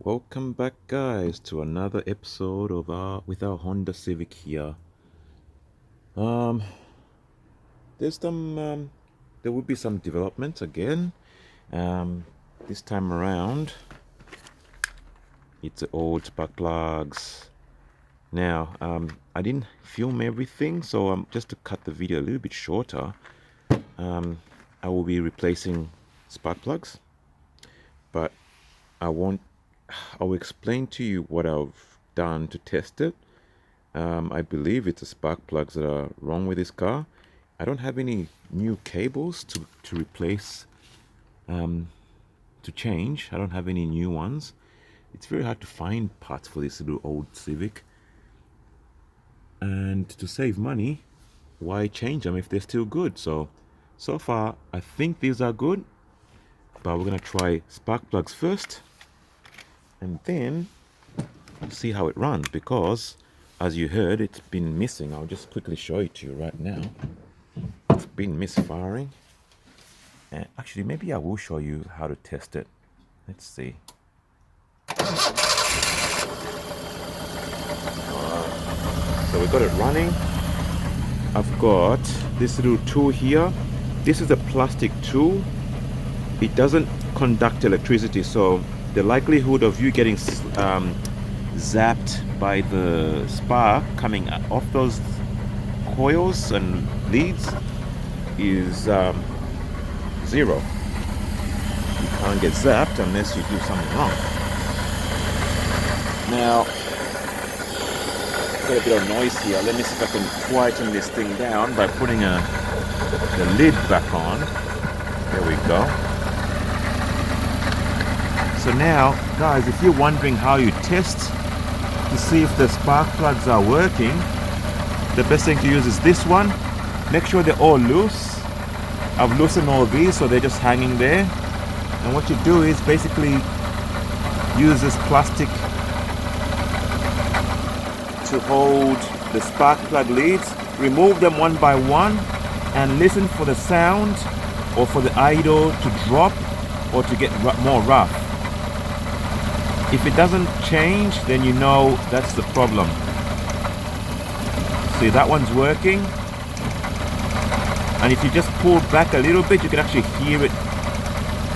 Welcome back, guys, to another episode of our Honda Civic here. Um, there's some there will be some developments again. Um, this time around, it's the old spark plugs. Now, I didn't film everything, so just to cut the video a little bit shorter, um, I will be replacing spark plugs, but I won't. I will explain to you what I've done to test it. I believe it's the spark plugs that are wrong with this car. I don't have any new cables to replace, um, to change. I don't have any new ones. It's very hard to find parts for this little old Civic. And to save money, why change them if they're still good? So far, I think these are good, but we're gonna try spark plugs first, and then see how it runs, because as you heard, it's been missing. I'll just quickly show it to you right now. It's been misfiring. And actually, maybe I will show you how to test it. Let's see. So we got it running. I've got this little tool here. This is a plastic tool. It doesn't conduct electricity, so the likelihood of you getting zapped by the spark coming off those coils and leads is zero. You can't get zapped unless you do something wrong. Now, got a bit of noise here. Let me see if I can quieten this thing down by putting the lid back on. There we go. So now, guys, if you're wondering how you test to see if the spark plugs are working, the best thing to use is this one. Make sure they're all loose. I've loosened all these so they're just hanging there. And what you do is basically use this plastic to hold the spark plug leads. Remove them one by one and listen for the sound or for the idle to drop or to get more rough. If it doesn't change, then you know that's the problem. See, that one's working. And if you just pull back a little bit, you can actually hear it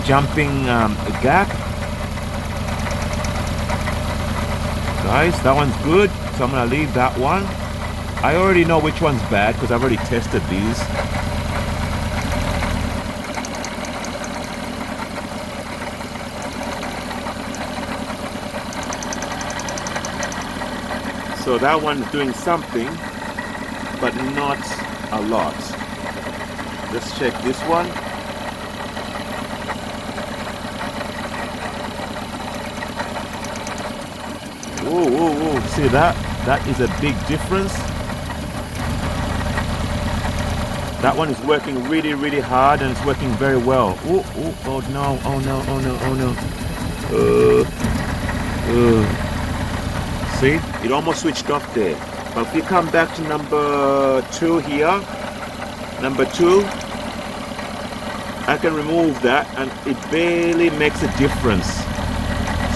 jumping a gap. Guys, that one's good, so I'm gonna leave that one. I already know which one's bad because I've already tested these. So that one's doing something, but not a lot. Let's check this one. Whoa, whoa, whoa. See that? That is a big difference. That one is working really, really hard and it's working very well. Oh, oh, oh no, oh no, oh no, oh no. See? It almost switched off there. But if you come back to number 2 here, number 2, I can remove that and it barely makes a difference.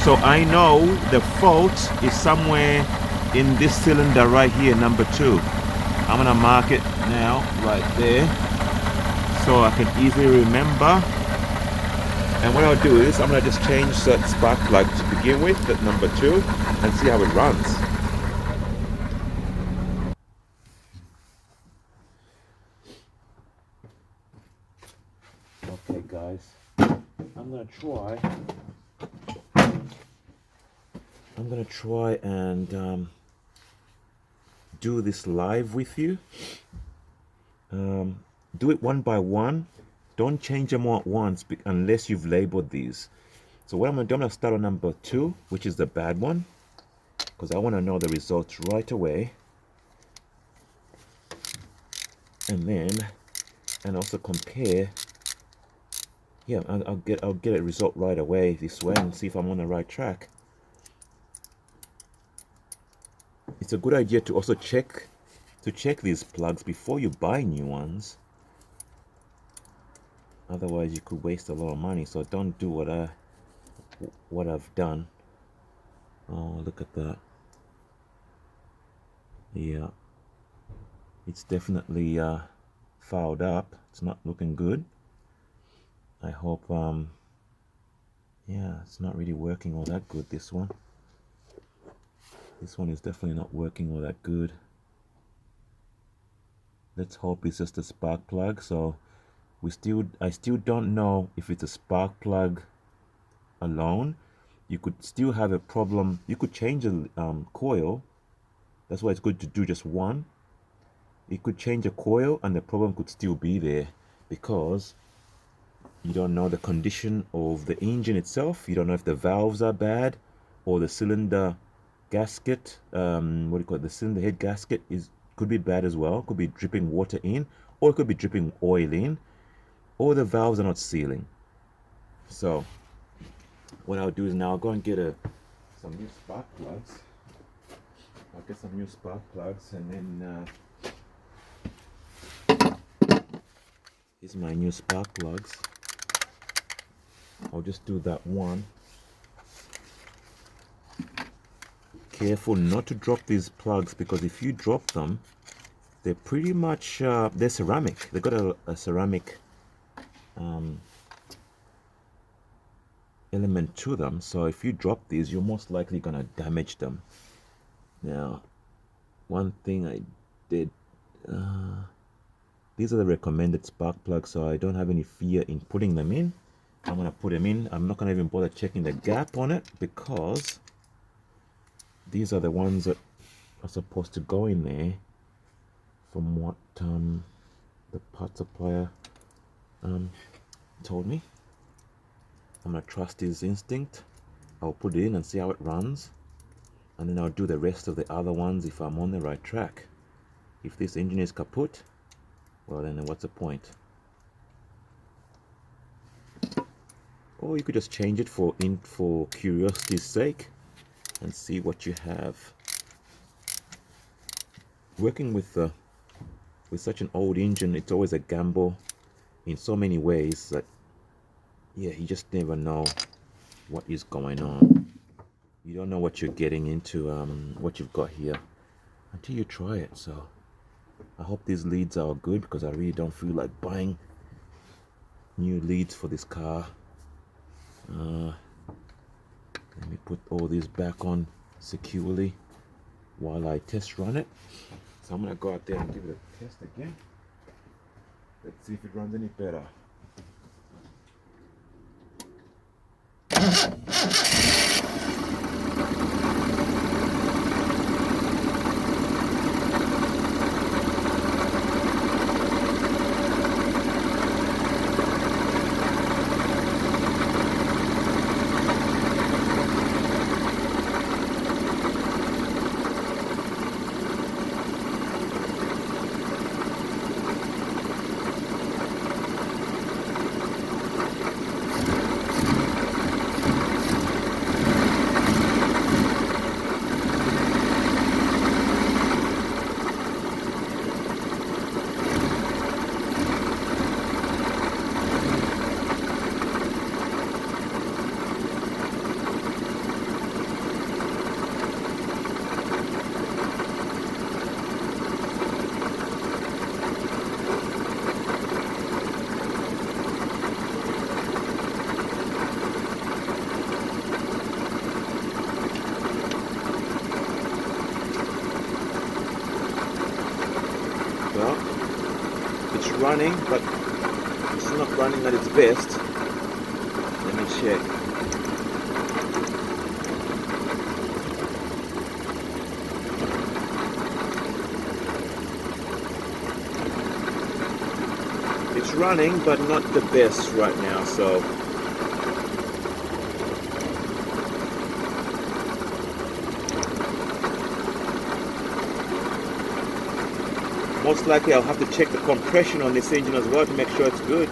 So I know the fault is somewhere in this cylinder right here, number 2. I'm gonna mark it now right there so I can easily remember. And what I'll do is I'm gonna just change that spark plug to begin with, at number 2, and see how it runs. Okay, guys, I'm gonna try and do this live with you. Do it one by one. Don't change them all at once unless you've labeled these. So what I'm gonna do, I'm gonna start on number 2, which is the bad one, because I want to know the results right away. And also compare. Yeah, I'll get a result right away this way and see if I'm on the right track. It's a good idea to also check these plugs before you buy new ones. Otherwise, you could waste a lot of money. So don't do what I've done. Oh, look at that. Yeah, it's definitely fouled up. It's not looking good. I hope, yeah, it's not really working all that good, this one. This one is definitely not working all that good. Let's hope it's just a spark plug. So I still don't know if it's a spark plug alone. You could still have a problem. You could change the coil. That's why it's good to do just one. You could change a coil and the problem could still be there because you don't know the condition of the engine itself. You don't know if the valves are bad or the cylinder gasket, what do you call it? The cylinder head gasket could be bad as well. Could be dripping water in, or it could be dripping oil in, or the valves are not sealing. So what I'll do is now I'll go and get some new spark plugs. I'll get some new spark plugs, and then here's my new spark plugs. I'll just do that one. Careful not to drop these plugs, because if you drop them, they're pretty much they're ceramic. They've got a ceramic element to them, so if you drop these, you're most likely gonna damage them. Now, one thing I did, these are the recommended spark plugs, so I don't have any fear in putting them in. I'm gonna put them in. I'm not gonna even bother checking the gap on it, because these are the ones that are supposed to go in there from what the part supplier told me. I'm gonna trust his instinct. I'll put it in and see how it runs, and then I'll do the rest of the other ones if I'm on the right track. If this engine is kaput, well then what's the point? Or you could just change it for curiosity's sake and see what you have. Working with such an old engine, it's always a gamble in so many ways that, yeah, you just never know what is going on. You don't know what you're getting into, what you've got here, until you try it. So I hope these leads are good, because I really don't feel like buying new leads for this car. Let me put all these back on securely while I test run it. So I'm gonna go out there and give it a test again. Let's see if it runs any better. Well, it's running, but it's not running at its best. Let me check. It's running, but not the best right now, so most likely I'll have to check the compression on this engine as well to make sure it's good.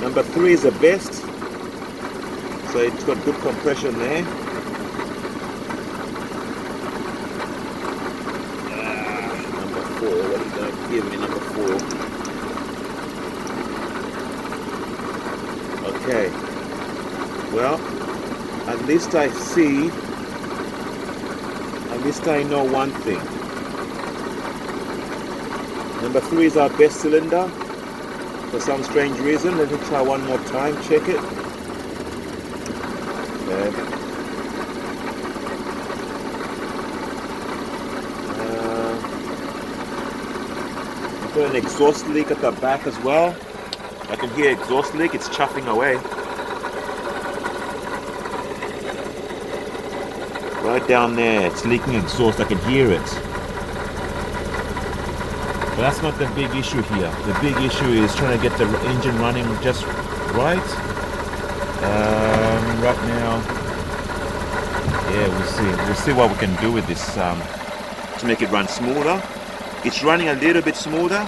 Number 3 is the best, so it's got good compression there. Number 4, what are you going to give me, number 4? Okay, well, at At least I see, at least I know one thing. Number 3 is our best cylinder. For some strange reason, let me try one more time, check it. Okay. I've got an exhaust leak at the back as well. I can hear exhaust leak, it's chuffing away. Right down there, it's leaking exhaust, I can hear it. But that's not the big issue here. The big issue is trying to get the engine running just right. Right now, yeah, we'll see. We'll see what we can do with this to make it run smoother. It's running a little bit smoother.